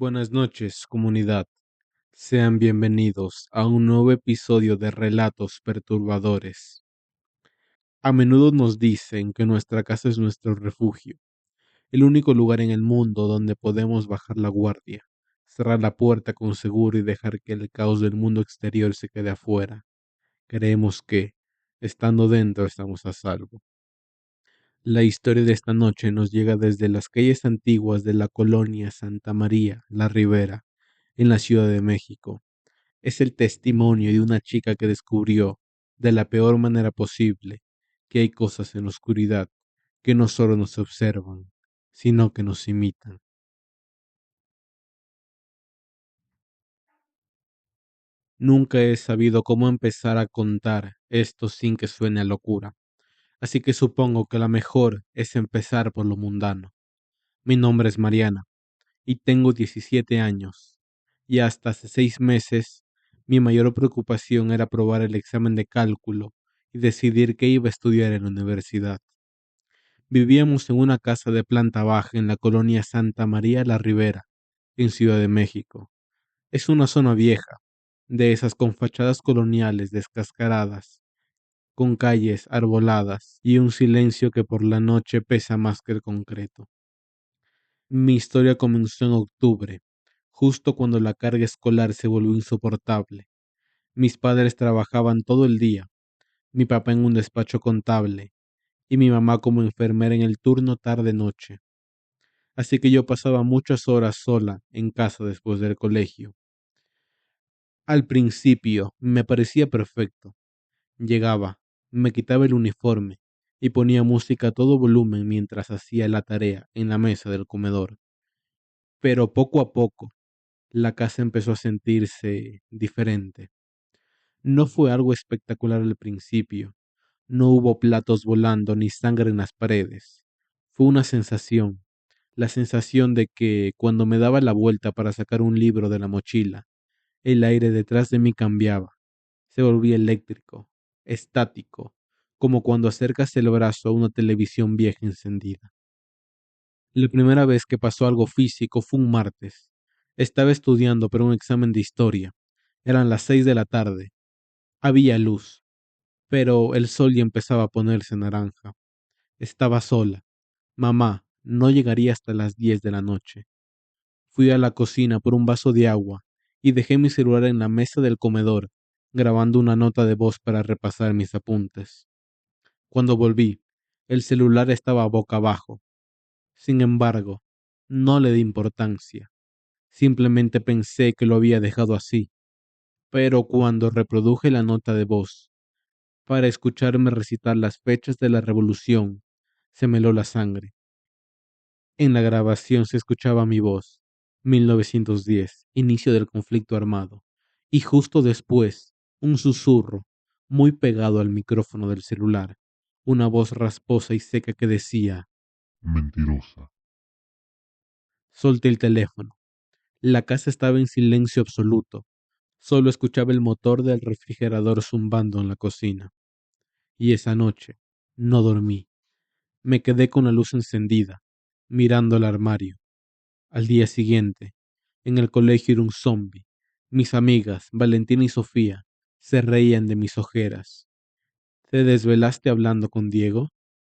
Buenas noches, comunidad. Sean bienvenidos a un nuevo episodio de Relatos Perturbadores. A menudo nos dicen que nuestra casa es nuestro refugio, el único lugar en el mundo donde podemos bajar la guardia, cerrar la puerta con seguro y dejar que el caos del mundo exterior se quede afuera. Creemos que, estando dentro, estamos a salvo. La historia de esta noche nos llega desde las calles antiguas de la colonia Santa María, La Ribera, en la Ciudad de México. Es el testimonio de una chica que descubrió, de la peor manera posible, que hay cosas en la oscuridad que no solo nos observan, sino que nos imitan. Nunca he sabido cómo empezar a contar esto sin que suene a locura, así que supongo que la mejor es empezar por lo mundano. Mi nombre es Mariana y tengo 17 años, y hasta hace 6 meses mi mayor preocupación era aprobar el examen de cálculo y decidir qué iba a estudiar en la universidad. Vivíamos en una casa de planta baja en la colonia Santa María la Ribera, en Ciudad de México. Es una zona vieja, de esas con fachadas coloniales descascaradas, con calles arboladas y un silencio que por la noche pesa más que el concreto. Mi historia comenzó en octubre, justo cuando la carga escolar se volvió insoportable. Mis padres trabajaban todo el día, mi papá en un despacho contable y mi mamá como enfermera en el turno tarde-noche. Así que yo pasaba muchas horas sola en casa después del colegio. Al principio me parecía perfecto. Llegaba, me quitaba el uniforme y ponía música a todo volumen mientras hacía la tarea en la mesa del comedor. Pero poco a poco, la casa empezó a sentirse diferente. No fue algo espectacular al principio. No hubo platos volando ni sangre en las paredes. Fue una sensación, la sensación de que cuando me daba la vuelta para sacar un libro de la mochila, el aire detrás de mí cambiaba, se volvía eléctrico, estático, como cuando acercas el brazo a una televisión vieja encendida. La primera vez que pasó algo físico fue un martes. Estaba estudiando para un examen de historia. Eran las 6 de la tarde. Había luz, pero el sol ya empezaba a ponerse naranja. Estaba sola. Mamá no llegaría hasta las 10 de la noche. Fui a la cocina por un vaso de agua y dejé mi celular en la mesa del comedor, grabando una nota de voz para repasar mis apuntes. Cuando volví, el celular estaba boca abajo. Sin embargo, no le di importancia. Simplemente pensé que lo había dejado así. Pero cuando reproduje la nota de voz, para escucharme recitar las fechas de la revolución, se me heló la sangre. En la grabación se escuchaba mi voz, 1910, inicio del conflicto armado, y justo después, un susurro, muy pegado al micrófono del celular, una voz rasposa y seca que decía, Mentirosa. solté el teléfono. La casa estaba en silencio absoluto, solo escuchaba el motor del refrigerador zumbando en la cocina. Y esa noche, no dormí. Me quedé con la luz encendida, mirando el armario. Al día siguiente, en el colegio era un zombi. Mis amigas, Valentina y Sofía, se reían de mis ojeras. ¿Te desvelaste hablando con Diego?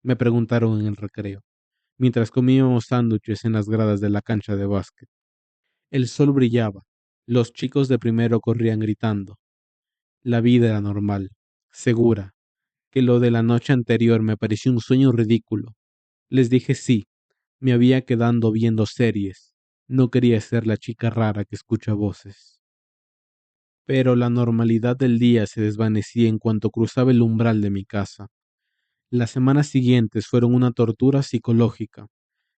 Me preguntaron en el recreo, mientras comíamos sándwiches en las gradas de la cancha de básquet. El sol brillaba. Los chicos de primero corrían gritando. La vida era normal, segura, que lo de la noche anterior me pareció un sueño ridículo. Les dije sí, me había quedado viendo series. No quería ser la chica rara que escucha voces. Pero la normalidad del día se desvanecía en cuanto cruzaba el umbral de mi casa. Las semanas siguientes fueron una tortura psicológica.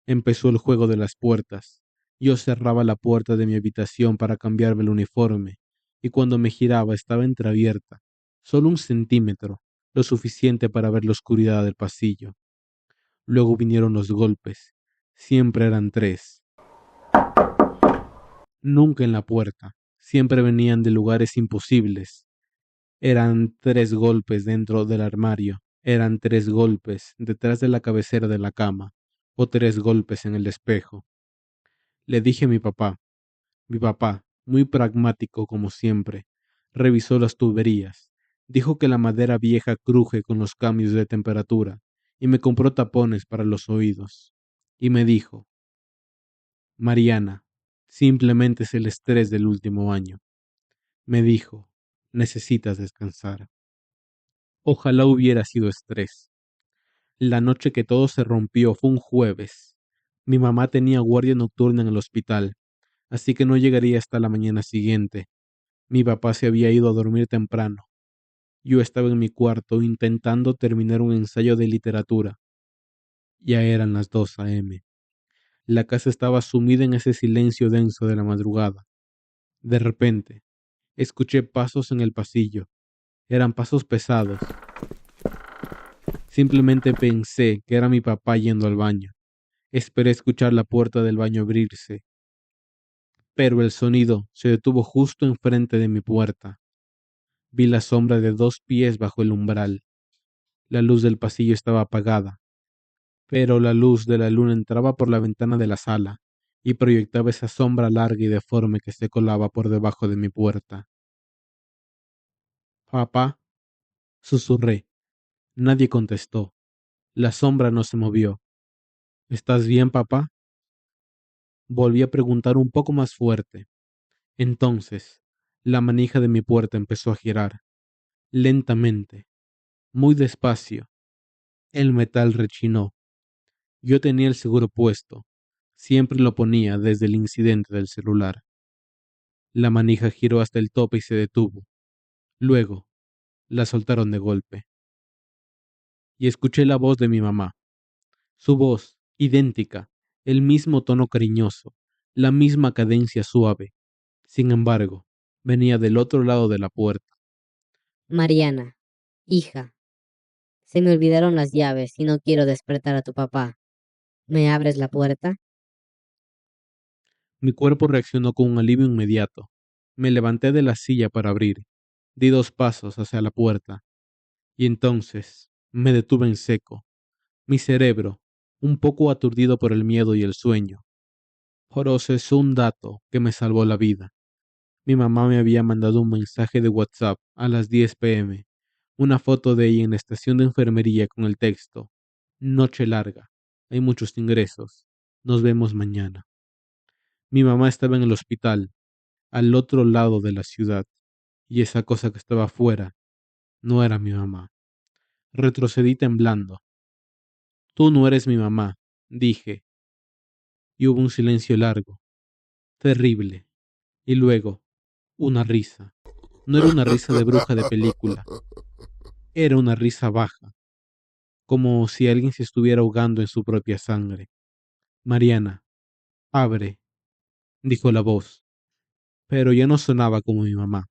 Empezó el juego de las puertas. Yo cerraba la puerta de mi habitación para cambiarme el uniforme, y cuando me giraba estaba entreabierta, solo 1 centímetro, lo suficiente para ver la oscuridad del pasillo. Luego vinieron los golpes. Siempre eran tres. Nunca en la puerta. Siempre venían de lugares imposibles. Eran 3 golpes dentro del armario. Eran 3 golpes detrás de la cabecera de la cama. O 3 golpes en el espejo. Le dije a mi papá. Mi papá, muy pragmático como siempre, revisó las tuberías, dijo que la madera vieja cruje con los cambios de temperatura y me compró tapones para los oídos. Y me dijo, Mariana, simplemente es el estrés del último año. Me dijo, necesitas descansar. Ojalá hubiera sido estrés. La noche que todo se rompió fue un jueves. Mi mamá tenía guardia nocturna en el hospital, así que no llegaría hasta la mañana siguiente. Mi papá se había ido a dormir temprano. Yo estaba en mi cuarto intentando terminar un ensayo de literatura. Ya eran las 2 a.m. La casa estaba sumida en ese silencio denso de la madrugada. De repente, escuché pasos en el pasillo. Eran pasos pesados. Simplemente pensé que era mi papá yendo al baño. Esperé escuchar la puerta del baño abrirse, pero el sonido se detuvo justo enfrente de mi puerta. Vi la sombra de 2 pies bajo el umbral. La luz del pasillo estaba apagada, pero la luz de la luna entraba por la ventana de la sala y proyectaba esa sombra larga y deforme que se colaba por debajo de mi puerta. Papá, susurré. Nadie contestó. La sombra no se movió. ¿Estás bien, papá? Volví a preguntar un poco más fuerte. Entonces, la manija de mi puerta empezó a girar, lentamente, muy despacio. El metal rechinó. Yo tenía el seguro puesto. Siempre lo ponía desde el incidente del celular. La manija giró hasta el tope y se detuvo. Luego, la soltaron de golpe. Y escuché la voz de mi mamá. Su voz, idéntica, el mismo tono cariñoso, la misma cadencia suave. Sin embargo, venía del otro lado de la puerta. Mariana, hija, se me olvidaron las llaves y no quiero despertar a tu papá. ¿Me abres la puerta? Mi cuerpo reaccionó con un alivio inmediato. Me levanté de la silla para abrir. Di 2 pasos hacia la puerta. Y entonces me detuve en seco. Mi cerebro, un poco aturdido por el miedo y el sueño, procesó un dato que me salvó la vida. Mi mamá me había mandado un mensaje de WhatsApp a las 10 p.m. Una foto de ella en la estación de enfermería con el texto: Noche larga. Hay muchos ingresos. Nos vemos mañana. Mi mamá estaba en el hospital, al otro lado de la ciudad, y esa cosa que estaba afuera no era mi mamá. Retrocedí temblando. Tú no eres mi mamá, dije, y hubo un silencio largo, terrible, y luego, una risa. No era una risa de bruja de película, era una risa baja, como si alguien se estuviera ahogando en su propia sangre. Mariana, abre, dijo la voz, pero ya no sonaba como mi mamá.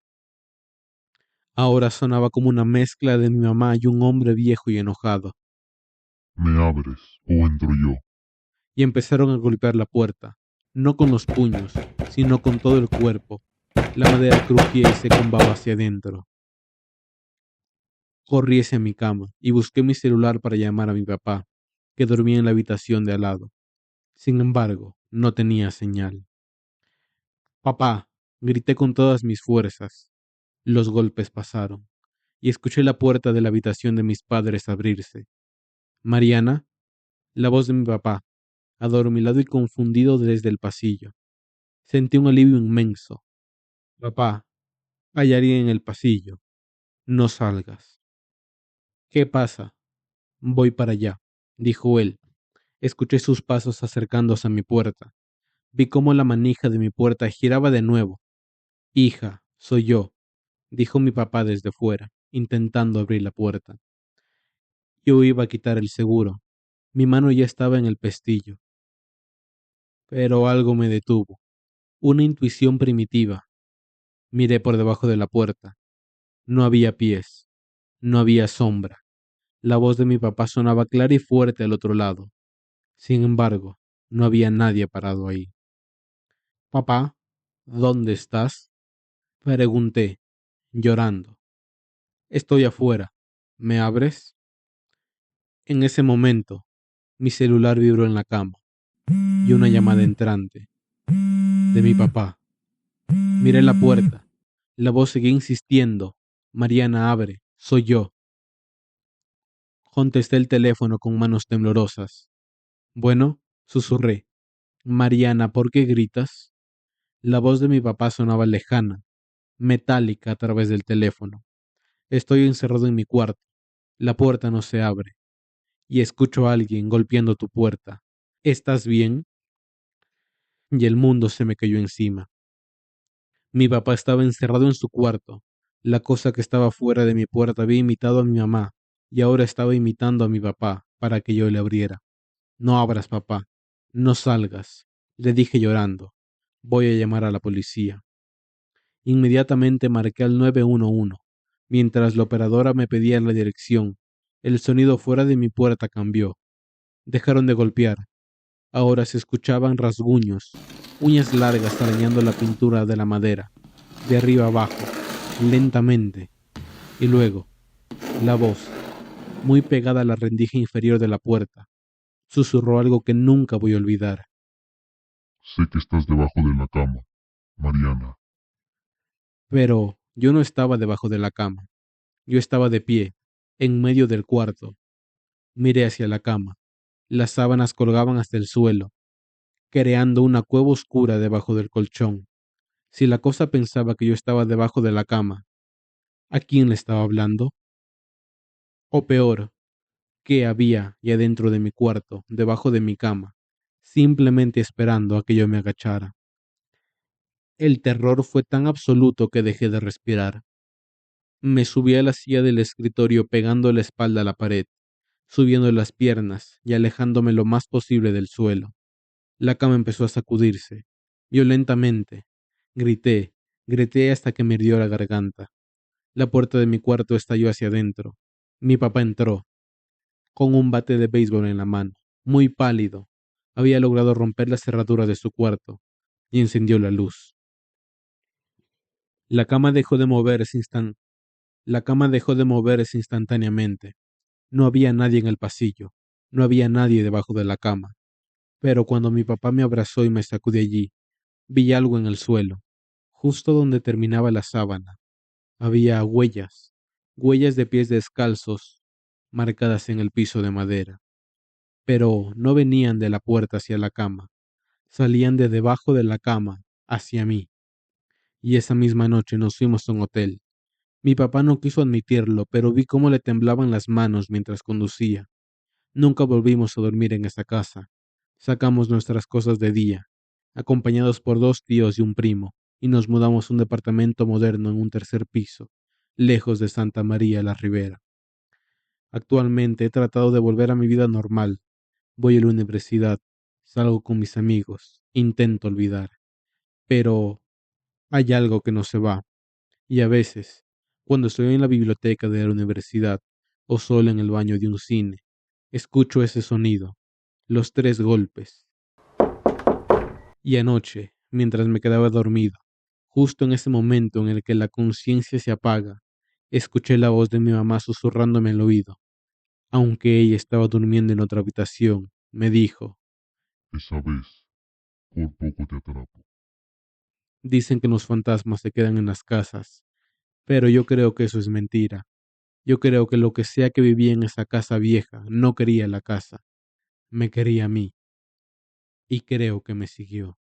Ahora sonaba como una mezcla de mi mamá y un hombre viejo y enojado. ¿Me abres o entro yo? Y empezaron a golpear la puerta, no con los puños, sino con todo el cuerpo. La madera crujía y se combaba hacia adentro. Corrí hacia mi cama y busqué mi celular para llamar a mi papá, que dormía en la habitación de al lado. Sin embargo, no tenía señal. Papá, grité con todas mis fuerzas. Los golpes pasaron, y escuché la puerta de la habitación de mis padres abrirse. Mariana, la voz de mi papá, adormilado y confundido desde el pasillo. Sentí un alivio inmenso. Papá, hay alguien en el pasillo. No salgas. ¿Qué pasa? Voy para allá, dijo él. Escuché sus pasos acercándose a mi puerta. Vi cómo la manija de mi puerta giraba de nuevo. Hija, soy yo, dijo mi papá desde fuera, intentando abrir la puerta. Yo iba a quitar el seguro. Mi mano ya estaba en el pestillo. Pero algo me detuvo. Una intuición primitiva. Miré por debajo de la puerta. No había pies. No había sombra. La voz de mi papá sonaba clara y fuerte al otro lado. Sin embargo, no había nadie parado ahí. Papá, ¿dónde estás? Pregunté, llorando. Estoy afuera. ¿Me abres? En ese momento, mi celular vibró en la cama y una llamada entrante de mi papá. Miré la puerta. La voz seguía insistiendo. Mariana, abre. Soy yo. Contesté el teléfono con manos temblorosas. Bueno, susurré. Mariana, ¿por qué gritas? La voz de mi papá sonaba lejana, metálica a través del teléfono. Estoy encerrado en mi cuarto. La puerta no se abre. Y escucho a alguien golpeando tu puerta. ¿Estás bien? Y el mundo se me cayó encima. Mi papá estaba encerrado en su cuarto. La cosa que estaba fuera de mi puerta había imitado a mi mamá y ahora estaba imitando a mi papá para que yo le abriera. No abras, papá. No salgas, le dije llorando. Voy a llamar a la policía. Inmediatamente marqué al 911. Mientras la operadora me pedía la dirección, el sonido fuera de mi puerta cambió. Dejaron de golpear. Ahora se escuchaban rasguños, uñas largas arañando la pintura de la madera, de arriba abajo, lentamente. Y luego, la voz, muy pegada a la rendija inferior de la puerta, susurró algo que nunca voy a olvidar. Sé que estás debajo de la cama, Mariana. Pero yo no estaba debajo de la cama. Yo estaba de pie, en medio del cuarto. Miré hacia la cama. Las sábanas colgaban hasta el suelo, creando una cueva oscura debajo del colchón. Si la cosa pensaba que yo estaba debajo de la cama, ¿a quién le estaba hablando? O peor, ¿qué había ya dentro de mi cuarto, debajo de mi cama, simplemente esperando a que yo me agachara? El terror fue tan absoluto que dejé de respirar. Me subí a la silla del escritorio pegando la espalda a la pared, subiendo las piernas y alejándome lo más posible del suelo. La cama empezó a sacudirse, violentamente. Grité, grité hasta que me hirvió la garganta. La puerta de mi cuarto estalló hacia adentro. Mi papá entró, con un bate de béisbol en la mano, muy pálido. Había logrado romper la cerradura de su cuarto y encendió la luz. La cama dejó de moverse instantáneamente. No había nadie en el pasillo, no había nadie debajo de la cama. Pero cuando mi papá me abrazó y me sacó de allí, vi algo en el suelo, justo donde terminaba la sábana. Había huellas, huellas de pies descalzos, marcadas en el piso de madera. Pero no venían de la puerta hacia la cama, salían de debajo de la cama hacia mí. Y esa misma noche nos fuimos a un hotel. Mi papá no quiso admitirlo, pero vi cómo le temblaban las manos mientras conducía. Nunca volvimos a dormir en esa casa. Sacamos nuestras cosas de día, acompañados por 2 tíos y un primo, y nos mudamos a un departamento moderno en un tercer piso, lejos de Santa María la Ribera. Actualmente he tratado de volver a mi vida normal. Voy a la universidad, salgo con mis amigos, intento olvidar, pero hay algo que no se va, y a veces, cuando estoy en la biblioteca de la universidad o solo en el baño de un cine, escucho ese sonido, los 3 golpes. Y anoche, mientras me quedaba dormido, justo en ese momento en el que la conciencia se apaga, escuché la voz de mi mamá susurrándome al oído. Aunque ella estaba durmiendo en otra habitación, me dijo, Esa vez, por poco te atrapo. dicen que los fantasmas se quedan en las casas, pero yo creo que eso es mentira. Yo creo que lo que sea que vivía en esa casa vieja no quería la casa, me quería a mí, y creo que me siguió.